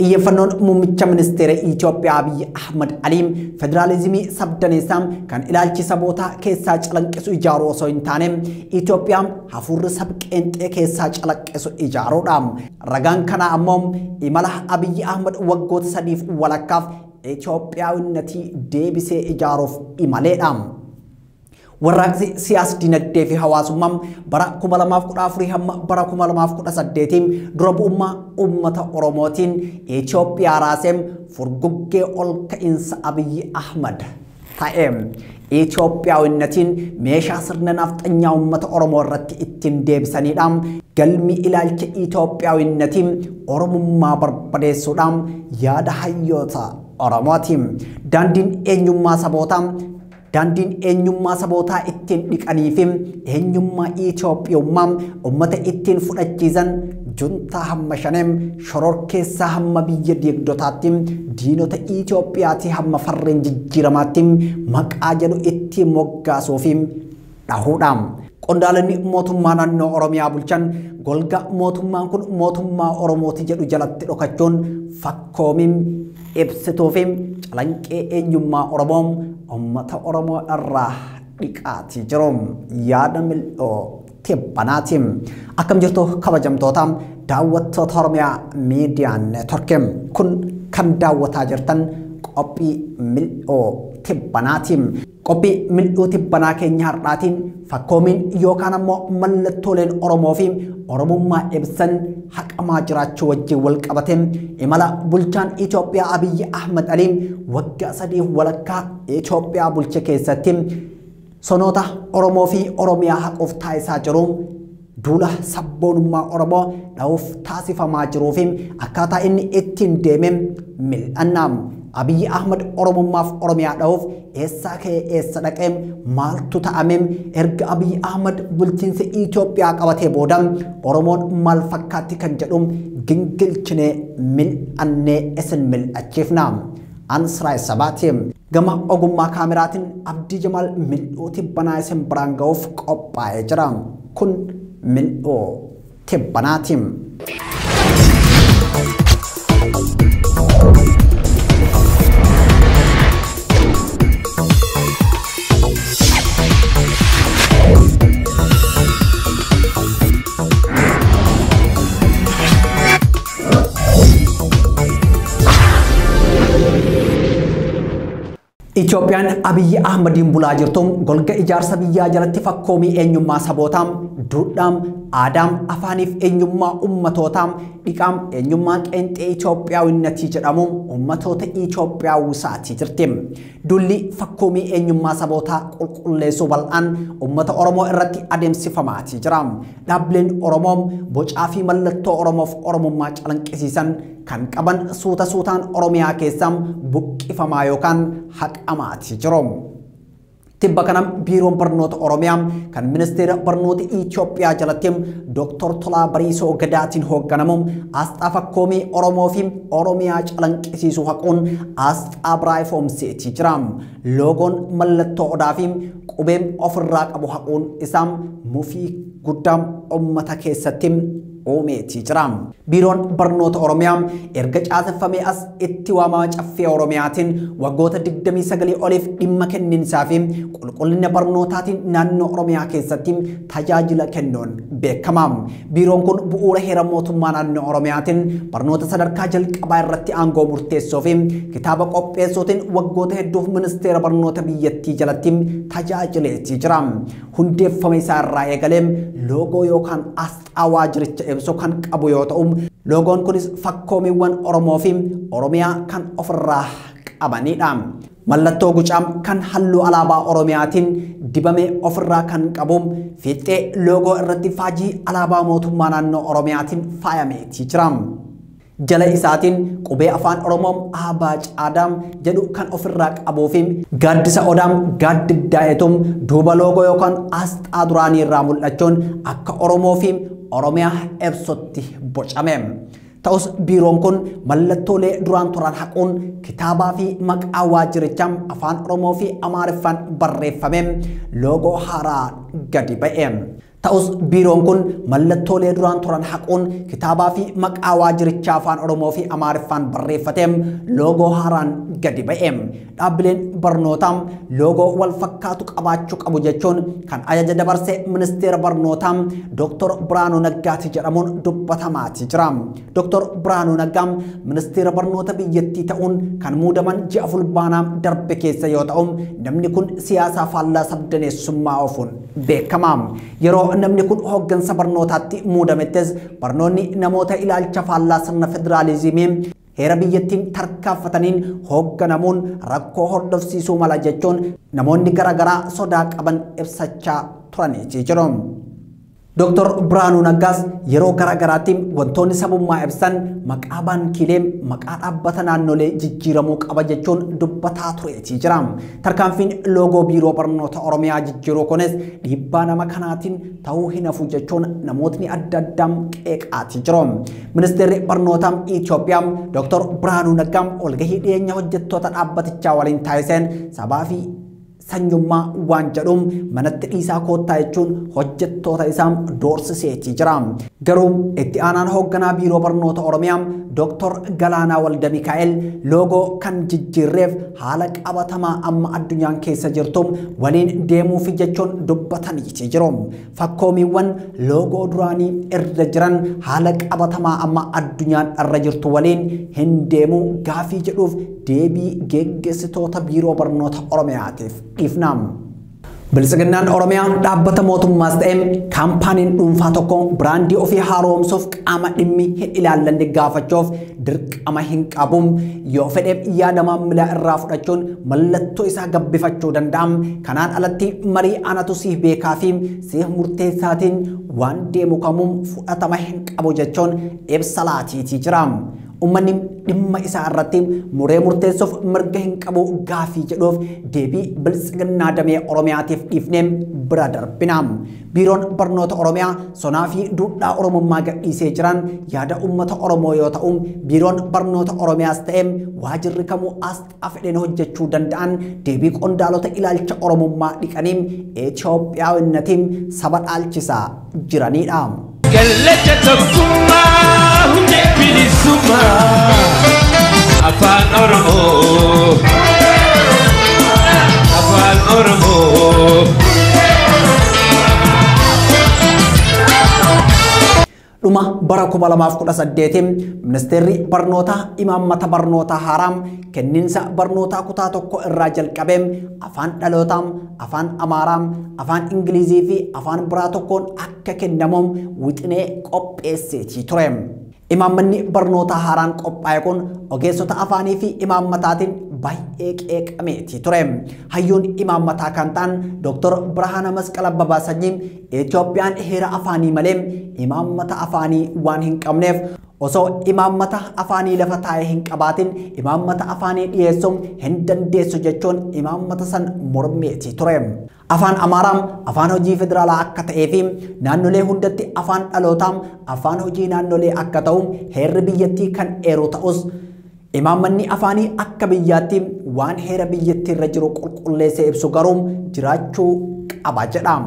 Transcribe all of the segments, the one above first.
Iyyafannoon muummicha ministeera Itoophiyaa Abiy Ahmad Aliim federaalizimii sabdaneessaan kan ilaalchi sabootaa keessaa calanqisu ijaaruu osoo hin taane Itoophiyaan hafuurri sabqeenxee keessaa calaqqisu ijaaruudha. Ragaan kana ammoo imala Abiy Ahmad waggoota sadiif walakkaaf Itoophiyaawinnatii deebisee ijaaruuf imaleedha. Warraaqsi siyaasa dinagdee fi hawaasummaa bara 2014 hamma bara 2018 dura bu'ummaa uummata Oromootiin Itoophiyaa raasee furguggee ol ka'iinsa Abiy Ahmad ta'e. Itoophiyaawinnatiin meeshaa sirna nafxanyaa uummata Oromoo irratti ittiin deebisaniidha. Galmi ilaalcha Itoophiyaawinnatiin Oromummaa barbadeessuudhaan yaada hayyoota Oromootiin daandiin eenyummaa sabootaa ittiin dhiqaniif eenyummaa Itoophiyaa uummata ittiin fudhachiisan juntaa hamma shaneem shororkeessaa hamma biyya diigdotaatti diinota Itoophiyaatti hamma farreen jijjiiramaatti maqaa jedhu ittiin moggaasuuf dhahuudha. Qondaalonni mootummaa naannoo Oromiyaa bulchan golga mootummaan kun mootummaa Oromooti jedhu jalatti dhokachuun fakkoomiin ibsituuf calanqee eenyummaa Oromoo ummata Oromoo irraa dhiqaati jiru yaada mil'oo tibbanaati. Akkam jirtu kabajamtoota daawwattoota Oromiyaa Miidiyaa Neetworkii kun kan daawwataa jirtan qophii mil'oo tibbanaati. Qophii mil'oo tibbanaa keenya har'aatiin fakkoomiin yookaan ammoo mallattooleen Oromoo fi Oromummaa ibsan haqamaa jiraachuu wajjin wal qabatee imala bulchaan Itoophiyaa Abiy Ahmad Aliim waggaa 3 walakkaa Itoophiyaa bulche keessatti sonoota Oromoo fi Oromiyaa haquuf taasisaa jiru duula sabboonummaa Oromoo dhahuuf taasifamaa jiruu fi akkaataa inni ittiin deeme mil'annaa. Abiy Ahmad Oromummaaf Oromiyaa dhahuuf eessaa ka'ee eessa dhaqee maaltu ta'ame erga Abiy Ahmad bulchiinsa Itoophiyaa qabatee booda Oromoon maal fakkaatti kan jedhu gingilchinee mil'annee isin mil'achiifna. Ansraay Sabaati gama ogummaa kaameraatiin Abdii Jamaal mil'oo tibbanaa isin biraan ga'uuf qophaa'ee jira. Kun mil'oo tibbanaati. Itoophiyaan Abiy Ahmadiin bulaa jirtuun golga ijaarsa biyyaa jalatti fakkoomii eenyummaa sabootaa duudhaa aadaa afaaniif eenyummaa ummatootaa dhiqaa eenyummaa qeenxee Itoophiyaawinnatii jedhamu ummatoota Itoophiyaawusaati jirti. Dulli fakkoomii eenyummaa sabootaa qulqulleessuu bal'aan ummata Oromoo irratti adeemsifamaati jira. Dhaabbileen Oromoo bocaa fi mallattoo Oromoof Oromummaa calanqisiisan kan qaban suutaan Oromiyaa keessaa buqqifamaa yookaan haqamaati jiru. Tibba kanam biiroon barnoota Oromiyaa kan ministeera barnoota Itoophiyaa jalatti Dr. Tolaa Bariisoo Gadaatiin hoogganamu asxaa fakkoomii Oromoo fi Oromiyaa calanqisiisuu haquun asxaa biraa ifoomseetii jira. Loogoon mallattoo odaa fi qubeen ofirraa qabu haquun isaa mufii guddaa uummata keessatti uumeetii jira. Biiroon barnoota Oromiyaa erga caaseffamee as itti waamamaa caffee Oromiyaatiin waggoota 29 oliif dhimma kenniinsaa fi qulqullina barnootaatiin naannoo Oromiyaa keessatti tajaajila kennuun beekama. Biiroon kun bu'uura heera mootummaa naannoo Oromiyaatiin barnoota sadarkaa jalqabaa irratti aangoo murteessuu fi kitaaba qopheessuutiin waggoota hedduuf ministeera barnoota biyyattii jalatti tajaajileetii jira. Hundeeffama isaa irraa eegalee loogoo yookaan asxaa waajjiricha ibsu kan qabu yoo ta'u loogoon kunis fakkoomiiwwan Oromoo fi Oromiyaa kan ofirraa qabanidha. Mallattoo gucaa kan halluu alaabaa Oromiyaatiin dibame ofirraa kan qabu fiixee loogoo irratti faajii alaabaa mootummaa naannoo Oromiyaatiin faayameetii jira. Jala isaatiin qubee afaan Oromoo Abaa Caadaam jedhu kan ofirraa qabuu fi gaaddisa odaam gaaddiddaa'etum duuba loogoo yookaan asxaa duraanii irraa mul'achuun akka Oromoo fi Oromiyaa ibsutti bocame. Ta'us biiroon kun mallattoolee duraan turan haquun kitaabaa fi maqaa waajjirichaa afaan Oromoo fi Amaariffaan barreeffame loogoo haaraa gadi ba'e. ta'us biiroon kun mallattoolee duraan turan haquun kitaabaa fi maqaa waajjirichaa afaan Oromoo fi Amaariffaan barreeffateem loogoo haaraan gadi ba'eem. Dhaabbileen barnootaa loogoo wal fakkaatu qabaachuu qabu jechuun kan ajaja dabarse ministeera barnootaa Dr. Biraanuu Naggaati jedhamuun dubbatamaa jira. Dr. Biraanuu Naggaa ministeera barnoota biyyattii ta'uun kan muudaman ji'a fulbaanaa darbe keessa yoo ta'u namni kun siyaasa faallaa sabdaneessummaa oofuun beekama. Yeroo namni kun hooggansa barnootaatti muudamettes barnoonni namoota ilaalcha faallaa sirna federaalizimii heera biyyattiin tarkaanfataniin hoogganamuun rakkoo hordofsiisuu mala jechuun namoonni garaagaraa sodaa qaban ibsachaa turanii jiru. Dr. Biraanuu Naggaas yeroo garaagaraatti wantoonni sabummaa ibsan maqaa baankiilee maqaa dhaabbata naannolee jijjiiramuu qaba jechuun dubbataa tureetii jira. Tarkaanfiin loogoo biiroo barnoota Oromiyaa jijjiiruu kunis dhiibbaa nama kanaatiin ta'uu hin hafu jechuun namootni adda addaa qeeqaatii jiru. Ministeerri barnootaa Itoophiyaa Dr. Biraanuu Naggaa walgahii dhiyeenya hojjettoota dhaabbatichaa waliin taasiseen sabaa fi sanyummaa waan jedhuun manatti dhiisaa koottaa jechuun hojjettoota isaa doorsisee jira. Garuu itti aanaan hoogganaa biiroo barnoota Oromiyaa Dr. Galaanaa Walda Mikaa'el loogoo kan jijjiirreef haala qabatamaa amma addunyaan keessa jirtu waliin deemuuf jechuun dubbatanii jiru. Fakkoomiiwwan loogoo duraanii irra jiran haala qabatamaa amma addunyaan irra jirtu waliin hin deemuu gaafii jedhuuf deebii geggeessitoota biiroo barnoota Oromiyaatiif dhiifnam. Bilisiginnaan Oromiyaa dhaabbata mootummaas ta'ee kaampaaniin dhuunfaa tokko biraandii ofii haaromsuuf qaama dhimmi hin ilaallanne gaafachuuf dirqama hin qabu. Yoo fedheef yaada maamilaa irraa fudhachuun mallattoo isaa gabbifachuu danda'a. Kanaan alatti marii anatu siif beekaa fi siif murteessaatiin waan deemu kamuu fudhatama hin qabu jechuun ibsa laatiitii jira. Uummanni dhimma isaa irratti muree murteessuuf mirga hin qabu gaafii jedhuuf deebii bilisiginnaa damee Oromiyaatiif dhiifnee bira darbina. Biiroon barnoota Oromiyaa sonaa fi duudhaa Oromummaa gadhiisee jiran yaada uummata Oromoo yoo ta'u biiroon barnoota Oromiyaas ta'ee waajirri kamuu asxaa fedheen hojjechuu danda'an deebii qondaalota ilaalcha Oromummaa dhiqaniin Itoophiyaawinnatiin saba dhaalchisaa jiranidha. Galata tokkummaa hundee bilisummaa afaan Oromoo afaan Oromoo. Dhuma bara 2018 ministeerri barnootaa imaammata barnootaa haaraa kenniinsa barnootaa kutaa tokko irraa jalqabee afaan dhalootaa, afaan Amaaraa, afaan Ingilizii fi afaan biraa tokkoon akka kennamu wixinee qopheessee ture. Imaammanni barnootaa haaraan qophaa'e kun ogeessota afaanii fi imaammataatiin baay'ee qeeqameetii ture. Hayyuun imaammataa kan ta'an Dr. Birhaana Masqala Babaasanyii Itoophiyaan heera afaanii malee imaammata afaanii waan hin qabneef osoo imaammata afaanii lafa taa'ee hin qabaatin imaammata afaanii dhiyeessuun hin dandeessu jechuun imaammata san mormeetii ture. Afaan Amaaraa afaan hojii federaalaa akka ta'ee fi naannolee hundatti afaan dhalootaa afaan hojii naannolee akka ta'u heerri biyyattii kan eeru ta'us imaammanni afaanii akka biyyaatti waan heera biyyattii irra jiru qulqulleessee ibsu garuu jiraachuu qaba jedha.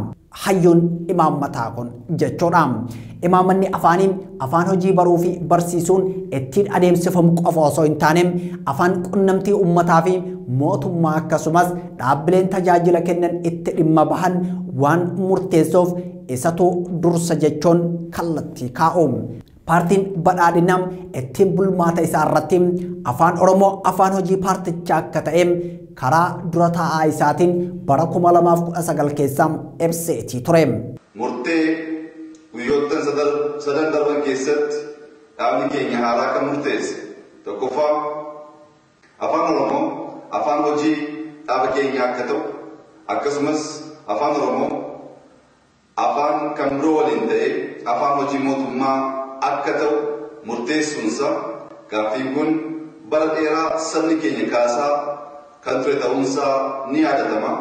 Hayyuun imaammataa kun jechuudha. Imaammanni afaanii afaan hojii baruu fi barsiisuun ittiin adeemsifamu qofa osoo hin taane afaan qunnamtii uummataa fi mootummaa akkasumas dhaabbileen tajaajila kennan itti dhimma bahan waan murteessuuf isatu dursa jechuun kallattii kaa'u. Paartiin badhaadhinaa ittiin bulmaata isaa irratti afaan Oromoo afaan hojii paartichaa akka ta'e karaa dura taa'aa isaatiin bara 2019 keessa ibseetii ture. Murtee guyyoottan sadan darban keessatti dhaabni keenya haaraa kan murteesse tokkoffaa afaan Oromoo afaan hojii dhaaba keenya akka ta'u akkasumas afaan Oromoo afaan kan biroo waliin ta'e afaan hojii mootummaa akka ta'u murteessuunsa gaaffiin kun bara dheeraa sabni keenya kaasaa kan ture ta'uunsaa ni yaadatama.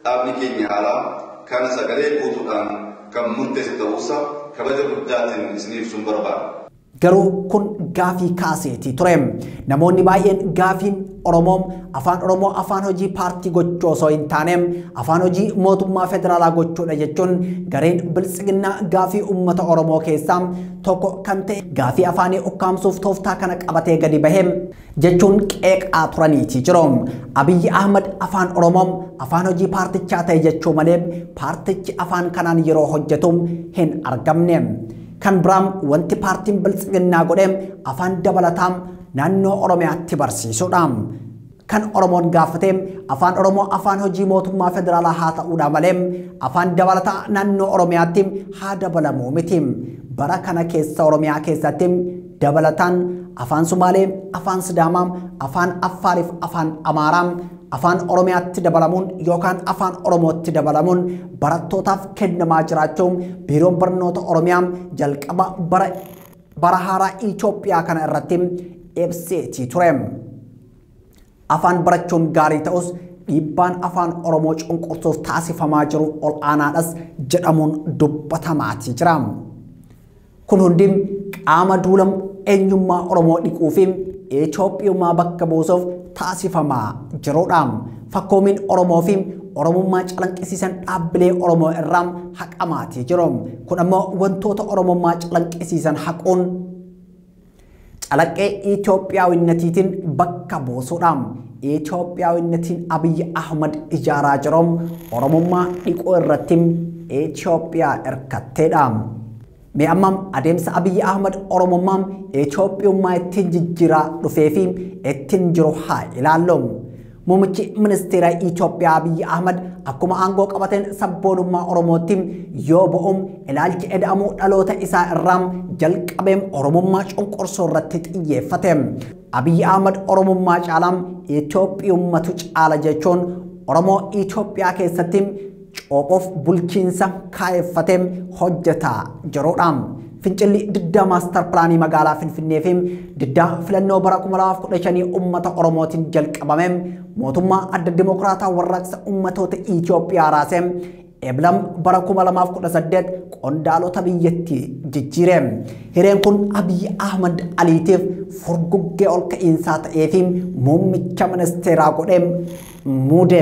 Dhaabni keenya haaraa kana sagalee guutuudhaan kan murteesse ta'uusaa kabaja guddaatiin isiniif ibsuun barbaada. Garuu kun gaafii kaaseetii ture. Namoonni baay'een gaafiin Oromoo afaan hojii paartii gochuu osoo hin taane afaan hojii mootummaa federaalaa gochuudha jechuun gareen biltsiginnaa gaafii uummata Oromoo keessaa tokko kan ta'e gaafii afaanii ukkaamsuuf tooftaa kana qabatee gadi bahee jechuun qeeqaa turaniitii jiru. Abiyyi Ahmad afaan Oromoo afaan hojii paartichaa ta'e jechuu malee paartichi afaan kanaan yeroo hojjetu hin argamne. Kan biraam wanti paartiin biltsiginnaa godhe afaan dabalataa naannoo Oromiyaatti barsiisuudha. Kan Oromoon gaafate afaan Oromoo afaan hojii mootummaa federaalaa haa ta'uudha malee afaan dabalataa naannoo Oromiyaatti haa dabalamu miti. Bara kana keessa Oromiyaa keessatti dabalataan afaan Sumaalee, afaan Sidaamaa, afaan Affaariif afaan Amaaraa afaan Oromiyaatti dabalamuun yookaan afaan Oromootti dabalamuun barattootaaf kennamaa jiraachuun biiroon barnoota Oromiyaa jalqaba bara haaraa Itoophiyaa kana irratti ibseetii ture. Afaan barachuun gaarii ta'us dhiibbaan afaan Oromoo cunqursuuf taasifamaa jiru ol aanaadhas jedhamuun dubbatamaatii jira. Kun hundi qaama duulam eenyummaa Oromoo dhiquu fi Itoophiyummaa bakka buusuuf taasifamaa jirudha. Fakkoomiin Oromoo fi Oromummaa calanqisiisan dhaabbilee Oromoo irraa haqamaatii jiru. Kun ammoo wantoota Oromummaa calanqisiisan haquun calaqqee Itoophiyaawwinnatiitiin bakka buusuudha. Itoophiyaawwinnatiin Abiyyi Ahmad ijaaraa jiru Oromummaa dhiquu irratti Itoophiyaa irkatteedha. Mee ammam adeemsa Abiyyi Ahmad Oromummaa Itoophiyummaa ittiin jijjiiraa dhufee fi ittiin jiru haa ilaallu. Muummichi ministeera Itoophiyaa Abiyyi Ahmad akkuma aangoo qabateen sabboonummaa Oromootti yoo ba'u ilaalchi eda'amuu dhaloota isaa irraa jalqabee Oromummaa cunqursuu irratti xiyyeeffate. Abiyyi Ahmad Oromummaa caalaa Itoophiyummatu caala jechuun Oromoo Itoophiyaa keessatti cooqoof bulchiinsa kaayeffatee hojjetaa jirudha. Fincilli diddaa maastar pilaanii magaalaa Finfinnee fi diddaa filannoo bara 2015 uummata Oromootiin jalqabame mootummaa adda dimokiraataa warraaqsa uummatoota Itoophiyaa raasee eblam bara 2018 qondaalota biyyattii jijjiire. Hireen kun Abiyyi Ahmad Aliitiif furguggee ol ka'iinsaa ta'ee fi muummicha ministeeraa godhee muude.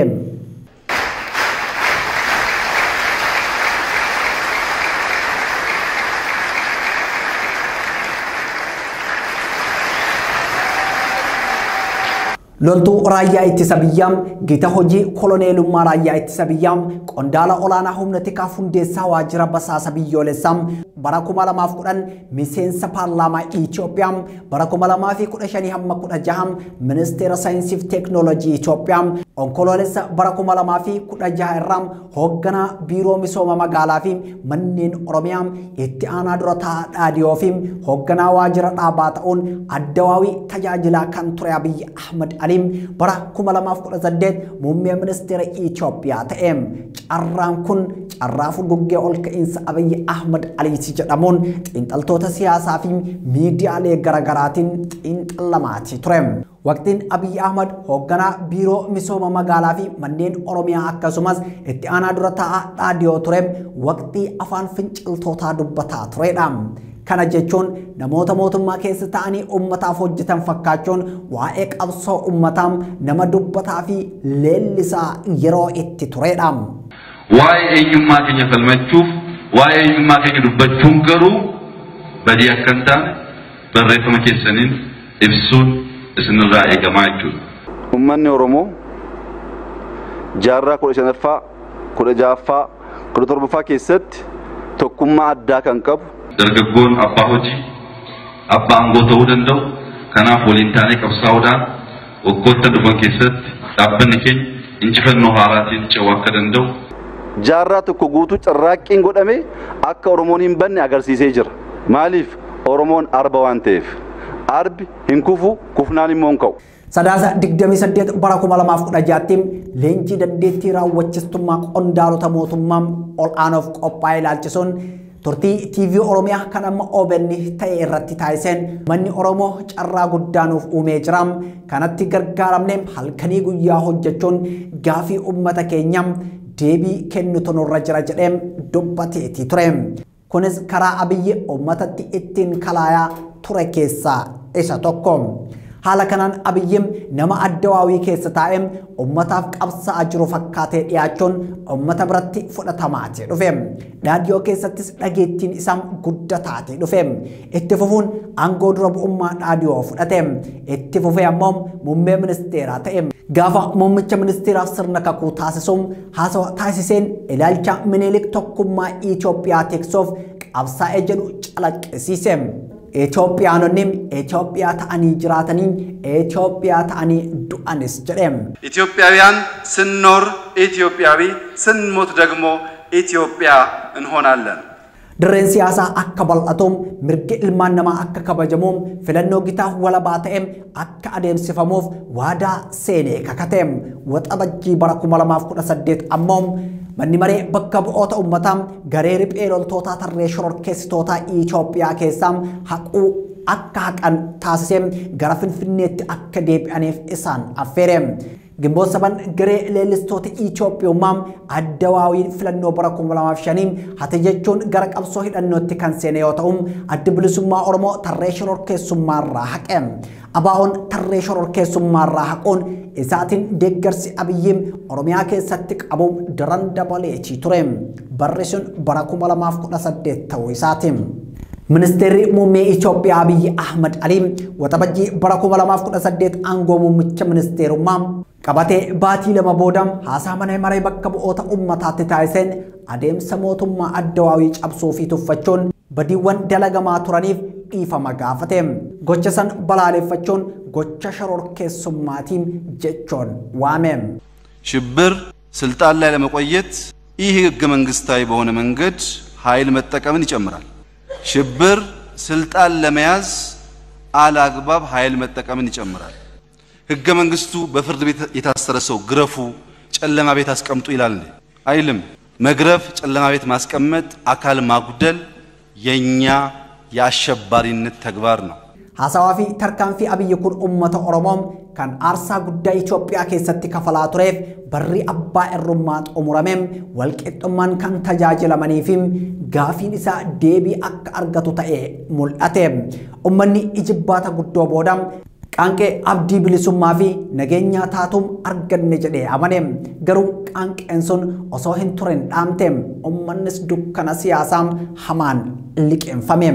Loltuu raayyaa ittisa biyyaa gita hojii koloneelummaa raayyaa ittisa biyyaa qondaala olaanaa humna tikaa hundeessaa waajjira basaasa biyyoolessaa bara 2010 miseensa paarlaamaa Itoophiyaa bara 2015 hamma 16 ministeera saayinsiif teeknooloojii Itoophiyaa onkoloolessa bara 2016 irraa hoogganaa biiroo misooma magaalaa fi manneen Oromiyaa itti aanaa dura taa'aa dhaadhiyoo fi hoogganaa waajjira dhaabaa ta'uun addawaawii tajaajilaa kan ture Abiyyi Ahmad bara 2018 muummee ministeera Itoophiyaa ta'e. Carraan kun carraa furguggee ol ka'iinsa Abiyyi Ahmad Aliiti jedhamuun xiinxaltoota siyaasaa fi miidiyaalee garaagaraatiin xiinxallamaatii ture. Waqtiin Abiyyi Ahmad hoogganaa biiroo misooma magaalaa fi manneen Oromiyaa akkasumas itti aanaa dura taa'aa dhaadhiyoo ture waqtii afaan finciltootaa dubbataa turedha. Kana jechuun namoota mootummaa keessa ta'anii uummataaf hojjetan fakkaachuun waa'ee qabsoo uummataa nama dubbataa fi leellisaa yeroo itti turedha. Waa'ee eenyummaa keenya falmachuuf waa'ee eenyummaa keenya dubbachuun garuu badii akka hin taane barreeffama keessaniin ibsuun isinirraa eegamaa jechuudha. Uummanni Oromoo jaarraa 15ffaa, 16ffaa, 17ffaa keessatti tokkummaa addaa kan qabu dargaggoon abbaa hojii abbaa aangoo ta'uu danda'u. Kanaaf waliin taanee qabsaa'uudhaan waggoota dhufan keessatti dhaabbanni keenya injifannoo haaraatiin ce'uu akka danda'u. Jaarraa tokko guutuu carraaqqiin godhame akka Oromoon hin banne agarsiisee jira. Maaliif? Oromoon arba waan ta'eef. Arbi hin kufu, kufnaan immoo hin ka'u. Sadaasa 28 bara 2016 leenjii dandeettii raawwachistummaa qondaalota mootummaa ol aanoof qophaa'ee ilaalchisuun turtii TV Oromiyaa kan amma OBN ta'e irratti taasiseen manni Oromoo carraa guddaanuuf uumee jira. Kanatti gargaaramnee halkanii guyyaa hojjechuun gaafii uummata keenya deebii kennutu nurra jira jedhee dubbateetii ture. Kunis karaa Abiyyi uummatatti ittiin kalaayaa ture keessaa isa tokko. Haala kanaan Abiyyim nama addawaawii keessa taa'ee ummataaf qabsaa'aa jiru fakkaatee dhiyaachuun ummata biratti fudhatamaatee dhufe. Raadiyoo keessattis dhageettiin isaa guddataatee dhufe. Itti fufuun aangoo dura bu'ummaa raadiyoo fudhate. Itti fufee ammoo muummee ministeeraa ta'e. Gaafa muummicha ministeeraaf sirna kakuu taasisuun haasawa taasiseen ilaalcha Minilik tokkummaa Itoophiyaa tiksuuf qabsaa'ee jedhu calaqqisiise. Itoophiyaanonni Itoophiyaa ta'anii jiraatanii Itoophiyaa ta'anii du'anis jedhe. ኢትዮጵያውያን ስንኖር ኢትዮጵያዊ ስንሞት ደግሞ ኢትዮጵያ እንሆናለን. Dirreen siyaasaa akka bal'atuun mirgi ilmaan namaa akka kabajamuun filannoo gitaaf walabaa ta'een akka adeemsifamuuf waadaa seenee kakate. Waxabajjii bara 2018 ammoo manni maree bakka bu'oota uummataa garee riphee loltootaa tarree shororkeessitootaa Itoophiyaa keessaa haquu akka haqan taasisee gara Finfinneetti akka deebi'aniif isaan affeere. Gimboon saban garee leellistoota Itoophiyaa addawaawiin filannoo bara 2005 hate jechuun gara qabsoo hidhannootti kan seene yoo ta'u adda bilisummaa Oromoo tarree shororkeessummaarraa haqe. Abaa'oon tarree shororkeessummaarraa haquun isaatiin deeggarsi Abiyyiin Oromiyaa keessatti qabuun daran dabaleetii ture. Barri sun bara 2018 ta'uu isaati. Ministeerri muummee Itoophiyaa Abiyyi Ahmad Ali waxabajjii bara 2018 aangoo muummicha ministeerummaa qabatee baatii lama booda haasaa mana maree bakka bu'oota uummataatti taasiseen adeemsa mootummaa addawaawii cabsuu fi tuffachuun badiiwwan dalagamaa turaniif dhiifama gaafate. Gocha san balaaleffachuun gocha shororkeessummaatiin jechuun waame. ሽብር ስልጣን ላይ ለመቆየት ይህ ህገ መንግስታዊ በሆነ መንገድ ኃይል መጠቀምን ይጨምራል። ሽብር ስልጣን ለመያዝ አላግባብ ኃይል መጠቀምን ይጨምራል። ህገ መንግስቱ በፍርድ ቤት የታሰረ ሰው ግረፉ ጨለማ ቤት አስቀምጡ ይላል አይልም። መግረፍ ጨለማ ቤት ማስቀመጥ አካል ማጉደል የኛ የአሸባሪነት ተግባር ነው። ሀሳዋፊ ተርካንፊ አብይ ኩን ኡመተ ኦሮሞም kan aarsaa guddaa Itoophiyaa keessatti kafalaa tureef barri abbaa irrummaa xumurameem walqixxummaan kan tajaajilamaniif gaafiin isaa deebii akka argatu ta'e mul'ate. Ummanni ijibbaata guddoo booda qaanqee abdii bilisummaa fi nageenya taatuum arganne jedhee amane. Garuu qaanqeen sun osoo hin turin dhaamte ummannis dukkana siyaasaa hamaan liqeeffame.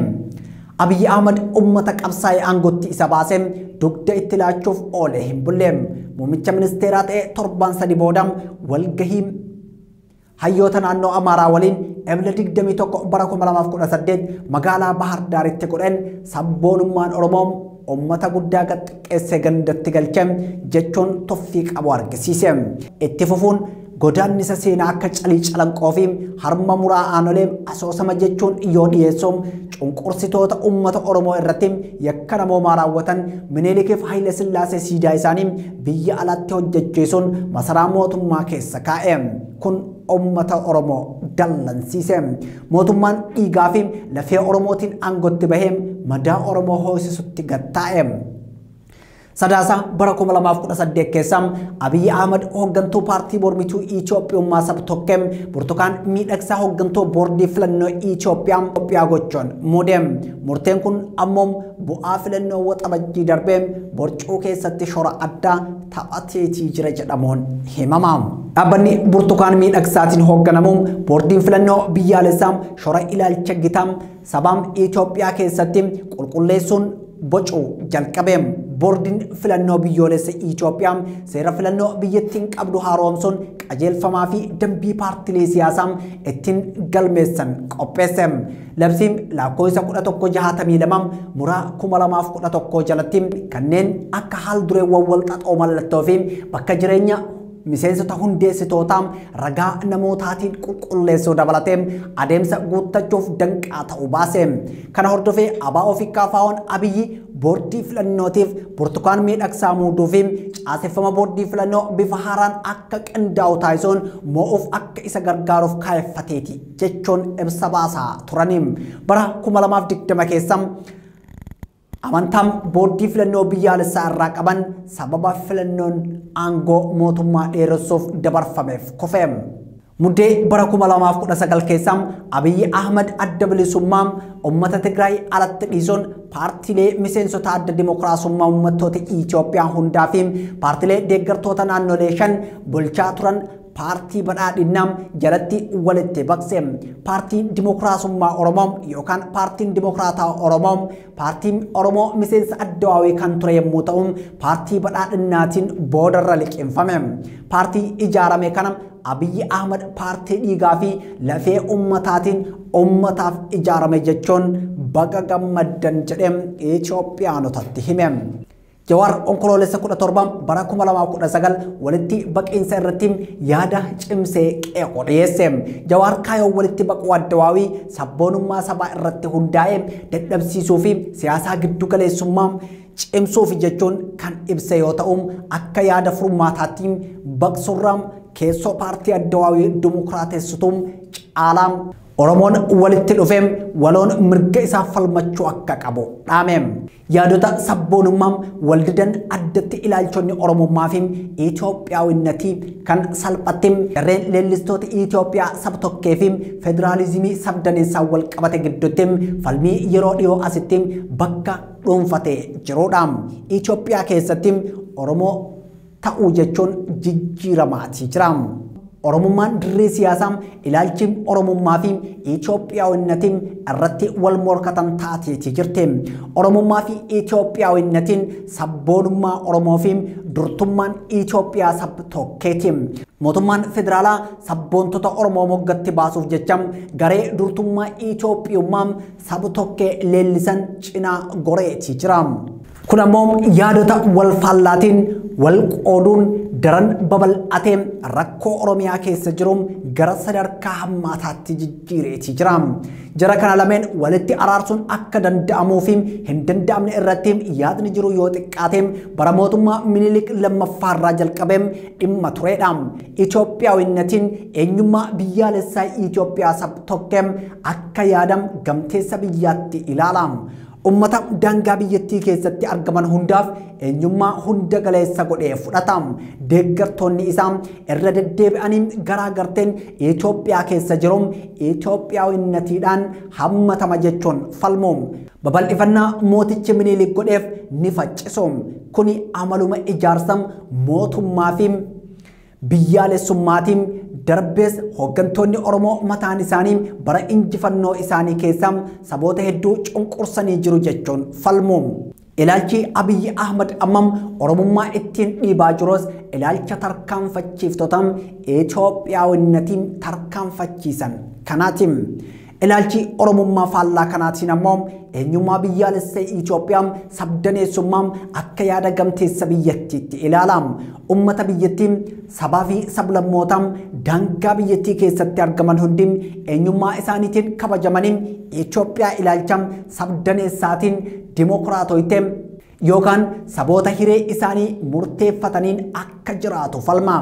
Abiyyi Ahmad ummata qabsaa'ee aangotti isa baasee dugda itti laachuuf oole hin bulle. Muummicha ministeeraa ta'e torban sadi booda walgahii hayyoota naannoo Amaaraa waliin ebla 21 bara 2018 magaalaa Bahar Daaritti godheen sabboonummaan Oromoo ummata guddaa qaxxeessee gandatti galchee jechuun toffii qabu argisiise. Itti fufuun godaannisa seenaa akka calii calanqoo fi harma muraa aanolee asoosama jechuun yoo dhiyeessuun cunqursitoota ummata Oromoo irratti yakka namoomaa raawwatan Minilikiif Haile Sillaasee siidaa isaanii biyya alatti hojjechiisuun masaraa mootummaa keessa kaa'e. Kun ummata Oromoo dallansiise. Mootummaan dhiigaa fi lafee Oromootiin aangotti bahee madaa Oromoo hoosisutti gattaa'e. Sadaasa bara 2018 keessa Abiyyi Ahmad hooggantuu paartii mormituu Itoophiyaa sabtokkee Burtukaan miidhagsaa hooggantuu boordii filannoo Itoophiyaa gochuun muude. Murteen kun ammoo bu'aa filannoo waxabajjii darbee borcuu keessatti shora addaa taphateetii jira jedhamuun himama. Dhaabbanni Burtukaan miidhagsaatiin hoogganamuun boordiin filannoo biyyaalessaa shora ilaalcha gitaa sabaa Itoophiyaa keessatti qulqulleessuun bocuu jalqabe. Boordiin filannoo biyyoolessa Itoophiyaa seera filannoo biyyattiin qabdu haaromsuun qajeelfamaa fi dambii paartilee siyaasaa ittiin galmeessan qopheesse. Labsiin lakkoofsa 1162 muraa 2011 jalatti kanneen akka haal dureewwan wal xaxoo mallattoo fi bakka jireenya miseensota hundeessitoota ragaa namootaatiin qulqulleessuu dabalatee adeemsa guuttachuuf danqaa ta'uu baase. Kana hordofee ABO fi KFO'n Abiyyi boordii filannootiif Burtukaan miidhagsaa muuduu fi caaseffama boordii filannoo bifa haaraan akka qindaa'u taasisuun moo'uuf akka isa gargaaruuf kaayeffateeti jechuun ibsa baasaa turani. Bara 2020 keessa amantaan boordii filannoo biyyaalessaa irraa qaban sababa filannoon aangoo mootummaa dheeressuuf dabarfameef kufe. Muddee bara 2019 keessam Abiy Ahmed adda bilisummaa ummata Tigraay alatti dhiisuun paartiilee miseensota adda dimokiraasummaa uummattoota Itoophiyaa hundaa fi paartiilee deeggartoota naannolee 5 bulchaa turan paartii badhaadhinaa jalatti walitti baqse. Paartiin dimokiraasummaa Oromoo yookaan paartiin dimokiraataa Oromoo paartiin Oromoo miseensa addawaawii kan ture yommuu ta'u paartii badhaadhinnaatiin boodarra liqinfame. Paartii ijaarame kana Abiy Ahmed paartii dhiigaa fi lafee ummataatiin ummataaf ijaarame jechuun baga gammaddan jedhee Itoophiyaanotatti hime. Jawar onkoloolessa 17 bara 2019 walitti baqiinsa irratti yaada cimsee qeeqoo dhiyeesse. Jawar kaayoo walitti baquu addawaawii sabboonummaa sabaa irratti hundaa'e dadhabsiisuu fi siyaasaa giddu galeessummaa cimsuuf jechuun kan ibse yoo ta'u akka yaada furmaataatti baqsurraa keessoo paartii addawaawii dimokiraatessituu caalaa Oromoon walitti dhufeem waloon mirga isaa falmachuu akka qabu dhaameem. Yaadota sabboonummaa waldidan addatti ilaalchonni Oromummaa fi Itoophiyaawinnatii kan salphattim irreen leellistoota Itoophiyaa sabtokkee fi federaalizimii sabdaneessaa wal qabate gidduutti falmii yeroo dhiyoo asitti bakka dhuunfatee jiruudha. Itoophiyaa keessatti Oromoo ta'uu jechuun jijjiiramaati jira. Oromummaan dirree siyaasaa ilaalchi Oromummaa fi Itoophiyaawinnatiin irratti wal morkatan taateeti jirti. Oromummaa fi Itoophiyaawinnatiin sabboonummaa Oromoo fi durtummaan Itoophiyaa sabtokkeeti. Mootummaan federaalaa sabboontota Oromoo moggatti baasuuf jecha garee durtummaa Itoophiyummaa sabtokkee leellisan cinaa goreeti jira. Kun ammoo yaadota wal faallaatiin wal qooduun daran babal'atee rakkoo Oromiyaa keessa jiru gara sadarkaa hammaataatti jijjiireeti jira. Jara kana lameen walitti araarsuun akka danda'amuu fi hin danda'amne irratti yaadni jiru yoo xiqqaate bara mootummaa Minilik lammaffaarraa jalqabee dhimma turedha. Itoophiyaawinnatiin eenyummaa biyyaalessaa Itoophiyaa sabtokkee akka yaadam gamteessa biyyaatti ilaala. Ummata daangaa biyyattii keessatti argaman hundaaf eenyummaa hunda galeessa godhee fudhata. Deeggartoonni isaa irra deddeebi'aniin garaagarteen Itoophiyaa keessa jiru Itoophiyaawwinnatiidhaan hammatama jechuun falmu. Babal'ifannaa mootichi Minilik godheef ni faccisu. Kuni amaluma ijaarsa mootummaa fi biyyaalessummaatiin darbees hooggantoonni Oromoo mataan isaanii bara injifannoo isaanii keessa saboota hedduu cunqursanii jiru jechuun falmu. Ilaalchi Abiy Ahmed ammam Oromummaa ittiin dhiibaa jirus ilaalcha tarkaanfachiiftota Itoophiyaawinnatiin tarkaanfachiisan kanaati. Ilaalchi Oromummaa faallaa kanaatiin ammoo eenyummaa biyyaalessaa Itoophiyaa sabdaneessummaa akka yaada gamteessa biyyattiitti ilaala. Ummata biyyattii sabaa fi sablammoota daangaa biyyattii keessatti argaman hundi eenyummaa isaaniitiin kabajamanii Itoophiyaa ilaalcha sabdaneessaatiin dimokiraatoyte yookaan saboota hiree isaanii murteeffataniin akka jiraatu falma.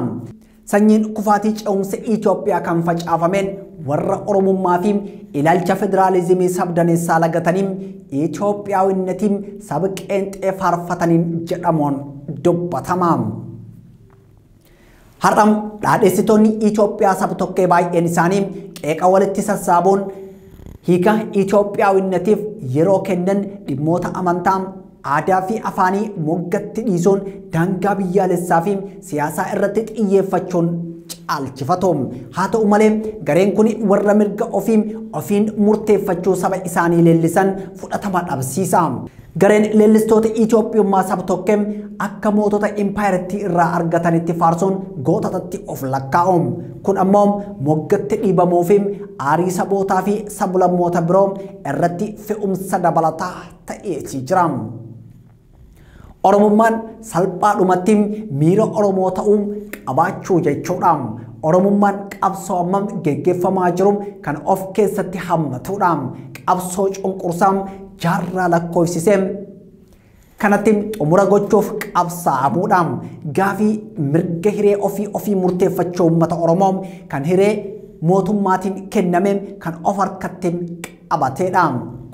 Sanyiin kufaatii ce'umsa Itoophiyaa kan facaafameen warra Oromummaa fi ilaalcha federaalizimii sabdaneessaa lagatanii Itoophiyaawinnatiin saba qeenxee faarfataniin jedhamuun dubbatama. Har'am dhaadheessitoonni Itoophiyaa sabtokkee baay'een isaanii qeeqa walitti sassaabuun hiika Itoophiyaawwinnatiif yeroo kennan dhimmoota amantaa aadaa fi afaanii moggatti dhiisuun daangaa biyyaalessaa fi siyaasaa irratti xiyyeeffachuun caalchifatu. Haa ta'u malee gareen kun warra mirga ofiin murteeffachuu saba isaanii leellisan fudhatama dhabsiisa. Gareen leellistoota Itoophiyummaa sabtokkee akka mootota impaayirtii irraa argatanitti faarsuun goototatti of lakkaa'u. Kun ammoo moggatti dhiibamuu fi aarii sabootaa fi sablammoota biroo irratti fe'umsa dabalataa ta'eeti jira. Oromummaan salphaadhumatti miira Oromoo ta'uu qabaachuu jechuudha. Oromummaan qabsoo ammam geggeeffamaa jiru kan of keessatti hammatudha. Qabsoo cunqursaa jaarraa lakkoofsisee kanatti xumura gochuuf qabsaa'amuudha. Gaafii mirga hiree ofii murteeffachuu uummata Oromoo kan hiree mootummaatiin kenname kan of harkatti qabateedha.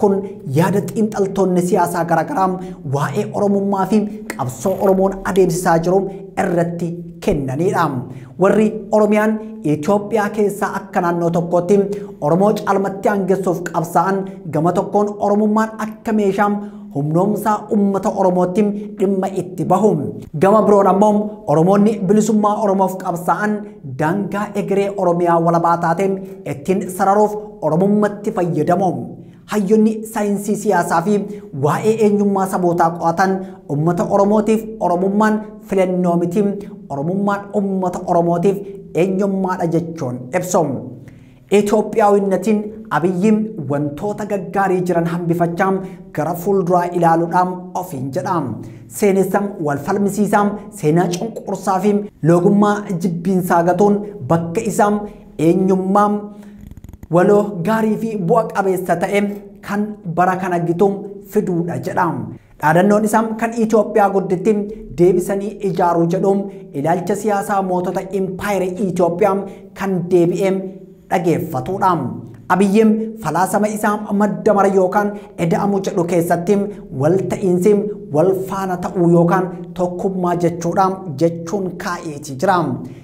Kun yaada xiinxaltoonni siyaasaa garaagaraa waa'ee Oromummaa fi qabsoo Oromoon adeemsisaa jiru irratti kennaniidha. Warri Oromiyaan Itoophiyaa keessaa akka naannoo tokkootti Oromoo caalmatti hangeessuuf qabsaa'an gama tokkoon Oromummaan akka meeshaa humnoomsaa ummata Oromootti dhimma itti bahu. Gama biroon ammoo Oromoonni bilisummaa Oromoof qabsaa'an daangaa egeree Oromiyaa walabaa taateen ittiin sararuuf Oromummatti fayyadamu. Hayyonni saayinsii siyaasaa fi waa'ee eenyummaa sabootaa qo'atan ummata Oromootiif Oromummaan filannoo miti, Oromummaan ummata Oromootiif eenyummaadha jechuun ibsu. Itoophiyaawinnatiin Abiyyiin wantoota gaggaarii jiran hambifachaa gara fuulduraa ilaaluudhaan ofiin jedha. Seenessaan wal falmisiisaa, seenaa cunqursaa fi loogummaa jibbiinsaa gatuun bakka isaa eenyummaa waloo gaarii fi bu'a qabeessa ta'e kan bara kana gitu fiduudha jedha. Dhaadannoon isaa kan Itoophiyaa gudditti deebisanii ijaaruu jedhuun ilaalcha siyaasaa mootota impaayera Itoophiyaa kan deebi'ee dhageeffatudha. Abiyyiin falaasama isaa madda mara yookaan eda'amu jedhu keessatti wal ta'iinsi wal faana ta'uu yookaan tokkummaa jechuun kaa'eeti jira.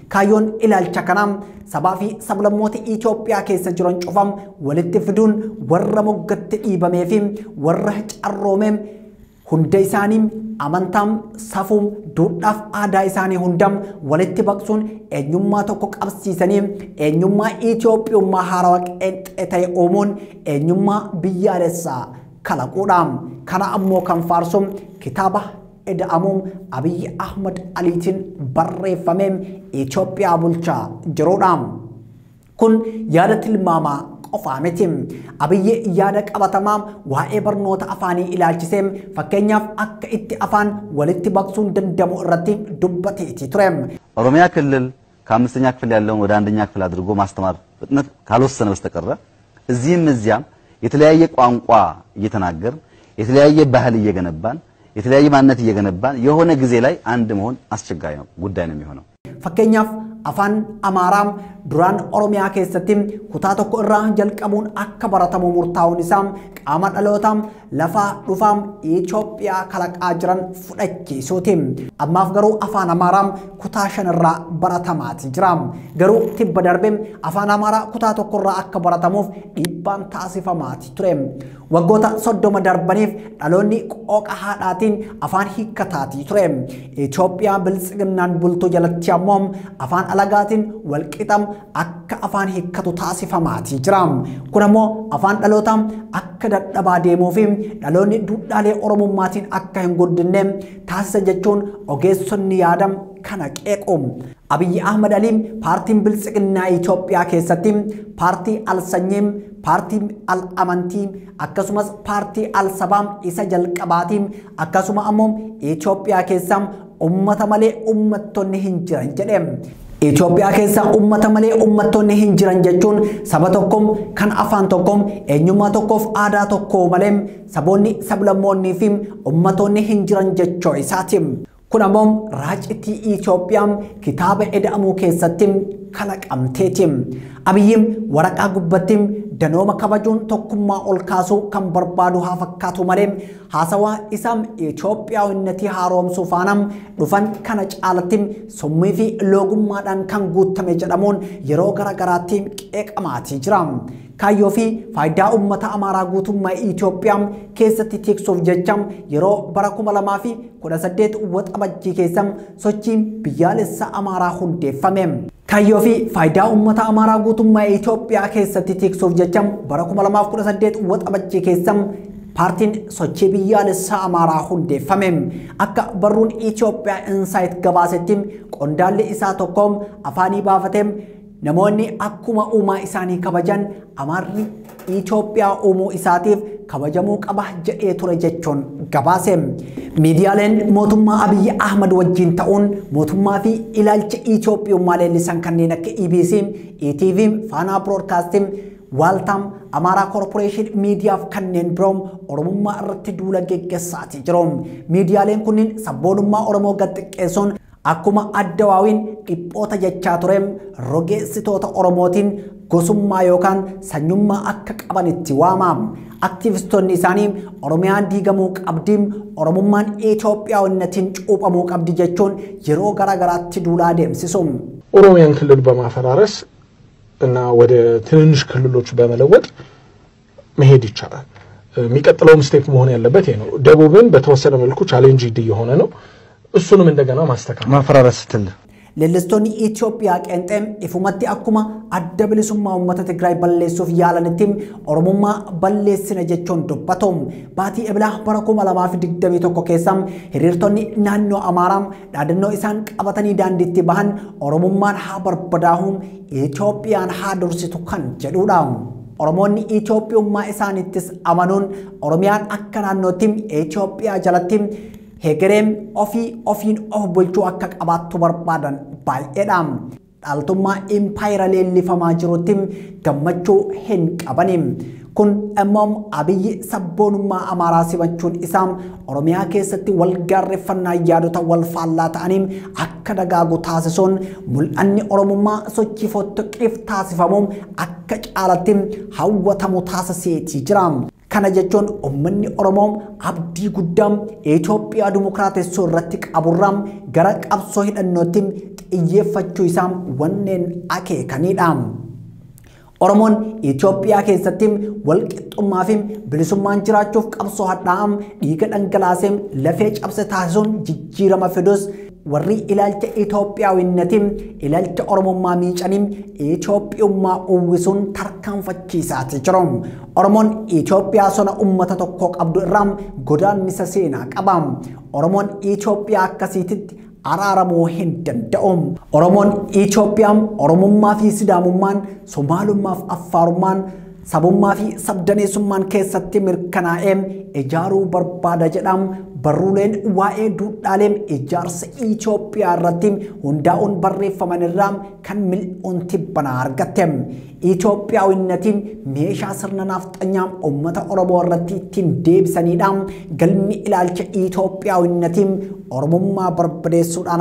Kaayyoon ilaalcha kanaa sabaa fi sablammoota Itoophiyaa keessa jiran cufam walitti fiduun warra moggatti dhiibamee fi warra carroomee hunda isaanii amantaam safuum duudhaaf aadaa isaanii hundam walitti baqsuun eenyummaa tokko qabsiisanii eenyummaa Itoophiyummaa haarawaa qeenxee ta'e uumuun eenyummaa biyyaalessaa kalaquudha. Kana ammoo kan faarsu kitaaba eda'amuun Abiyyi Ahmad Aliitiin barreeffamee Itoophiyaa bulchaa jiruudha. Kun yaada tilmaamaa qofaa miti. Abiyyi yaada qabatamaa waa'ee barnoota afaanii ilaalchisee fakkeenyaaf akka itti afaan walitti baqsuun danda'amu irratti dubbateeti ture. ኦሮሚያ ክልል ከአምስተኛ ክፍል ያለውን ወደ አንደኛ ክፍል አድርጎ ማስተማር ፍጥነት ካልወሰነ በስተቀር እዚህም እዚያም የተለያየ ቋንቋ እየተናገር የተለያየ ባህል እየገነባን የተለያየ ማንነት እየገነባን የሆነ ጊዜ ላይ አንድ መሆን አስቸጋሪ ነው ጉዳይ ነው የሚሆነው። fakkeenyaaf afaan Amaaraam duraan Oromiyaa keessatti kutaa tokko irraa jalqabuun akka baratamu murtaa'uun isaa qaama dhalootaam lafa dhufaam Itoophiyaa kalaqaa jiran fudhachiisuuti. Ammaaf garuu afaan Amaaraam kutaa 5 irraa baratamaati jira. Garuu tibba darbee afaan Amaaraa kutaa tokko irraa akka baratamuuf dhiibbaan taasifamaati ture. Waggoota 30 darbaniif dhaloonni qooqa haadhaatiin afaan hiikkataati ture. Itoophiyaa biltsiginnaan bultuu jalatti ammoo afaan alagaatiin walqixam akka afaan hiikkatu taasifamaati jira. Kun ammoo afaan dhalootaam akka dadhabaa deemuu fi dhaloonni duudhaalee Oromummaatiin akka hin guddinne taasisa jechuun ogeessonni yaadam kana qeequ. Abiyyi Ahmad Aliin paartiin biltsiginnaa Itoophiyaa keessatti paartii al-sanyiim, paartii al-amantii akkasumas paartii al-sabaam isa jalqabaatiin akkasuma ammoo Itoophiyaa keessaa ummata malee ummattoonni hin jiran jedhe. Itoophiyaa keessaa ummata malee ummattoonni hin jiran jechuun saba tokkoom kan afaan tokkoom eenyummaa tokkoof aadaa tokko malee saboonni sablammoonnii fi ummattoonni hin jiran jechuu isaati. Kun ammoo raacitii Itoophiyaa kitaaba eda'amuu keessatti kalaqamteeti. Abiyyiin waraqaa gubbatti danooma kabajuun tokkummaa ol kaasuu kan barbaadu haa fakkaatu malee haasawaa isaa Itoophiyaawinnatii haaromsuu faanam dhufan kana caalatti summii fi loogummaadhaan kan guutame jedhamuun yeroo garagaraatti qeeqamaati jira. Kaayyoo fi faayidaa ummata Amaaraa guutummaa Itoophiyaa keessatti tiksuuf jecha yeroo bara 2018 waxabajjii keessa sochiin biyyaalessa Amaaraa hundeeffame. Kaayyoo fi faayidaa ummata Amaaraa guutummaa Itoophiyaa keessatti tiksuuf jecha bara 2018 waxabajjii keessa paartiin sochii biyyaalessa Amaaraa hundeeffame. Akka barruun Itoophiyaa Insight gabaasetti qondaalli isaa tokko afaanii baafatee namoonni akkuma uumaa isaanii kabajan Amaarri Itoophiyaa uumuu isaatiif kabajamuu qaba jedhee ture jechuun gabaase. Miidiyaaleen mootummaa Abiyyi Ahmad wajjin ta'uun mootummaa fi ilaalcha Itoophiyummaa leellisan kanneen akka EBC, ETV, Faanaa Broadcasting, Waltam, Amara Corporation Media kanneen biroom Oromummaa irratti duula geggeessaati jiru. Miidiyaaleen kunniin sabboonummaa Oromoo gad xiqqeessuun akkuma Addawaawin dhiphoota jechaa ture rogeessitoota Oromootiin gosummaa yookaan sanyummaa akka qabanitti waamam. Aktivistoonni isaanii Oromiyaan diigamuu qabdi, Oromummaan Itoophiyaawinnatiin cuuphamuu qabdi jechuun yeroo garagaraatti duulaa deemsisu. ኦሮሚያን ክልል በማፈራረስ እና ወደ ትንንሽ ክልሎች በመለወጥ መሄድ ይቻላል። የሚቀጥለው ስቴፕ መሆን ያለበት ይሄ ነው። ደቡብን በተወሰነ መልኩ ቻሌንጅ እየሆነ ነው። እሱንም እንደገና ማስተካከል ማፈራረስ ስትል ለለስቶኒ ኢትዮጵያ ቀንጤም ኢፉመቲ አኩማ አደብልሱማ ኡመተ ትግራይ በለሱፍ ያለንቲም ኦሮሞማ በለስነ ጀቾን ዱበቶም ባቲ እብላ በረኩማ ለማፍ ድግደሚ ተኮ ኬሳም ሂሪርቶኒ ናኖ አማራም ዳድኖ ኢሳን ቀበተኒ ዳንዲቲ ባሃን ኦሮሞማን ሃበርበዳሁም ኢትዮጵያን ሃዱርሲቱ ከን ጀዱዳም ኦሮሞኒ ኢትዮጵዩማ ኢሳንትስ አማኑን ኦሮሚያን አከናኖቲም ኢትዮጵያ ጀለቲም hegerem ofin of bulchu akka qabattu barbaadan baay'eedhaan dhaaltummaa empire leellifamaa jirutti gammachuu hin qabanim kun immoo abiyyi sabboonummaa amaaraa simachuun isaa oromiyaa keessatti wal gaarreeffannaa yaadota wal faallaa ta'aniin akka dagaagu taasisuun mul'anni oromummaa sochii fottoqiif taasifamuun akka caalatti hawwatamu taasiseetii jira. kana jechuun ummanni oromoo abdii guddaa Itoophiyaa dimokiraatessuu irratti qaburraa gara qabsoo hidhannootti xiyyeeffachuu isaa wanneen akeekanidha. Oromoon Itoophiyaa keessatti walqixxummaa fi bilisummaan jiraachuuf qabsoo hadhaa'am dhiiga dhangalaasee lafee cabse taasisuun jijjiirama fidus warri ilaalcha Itoophiyaawinnatiin ilaalcha Oromummaa miicaniin Itoophiyummaa uwwisuun tarkaanfachiisaati jiru. Oromoon Itoophiyaa sona ummata tokko qabdu irraa godaannisa seenaa qaba. Oromoon Itoophiyaa akkasiitti araaramoo hin danda'u. Oromoon Itoophiyaa Oromummaa fi Sidaamummaan Somaalummaa fi Affaarummaan sabummaa fi sabdaneessummaan keessatti mirkanaa'ee ijaaruu barbaada jedham barruuleen waa'ee duudhaaleen ijaarsa Itoophiyaa irratti hundaa'uun barreeffaman irraa kan mil'uun tibbanaa argatte. Itoophiyaawinnatiin meeshaa sirna nafxanyaa uummata Oromoo irratti ittiin deebisaniidhaan galmi ilaalcha Itoophiyaawinnatiin Oromummaa barbadeessuudhaan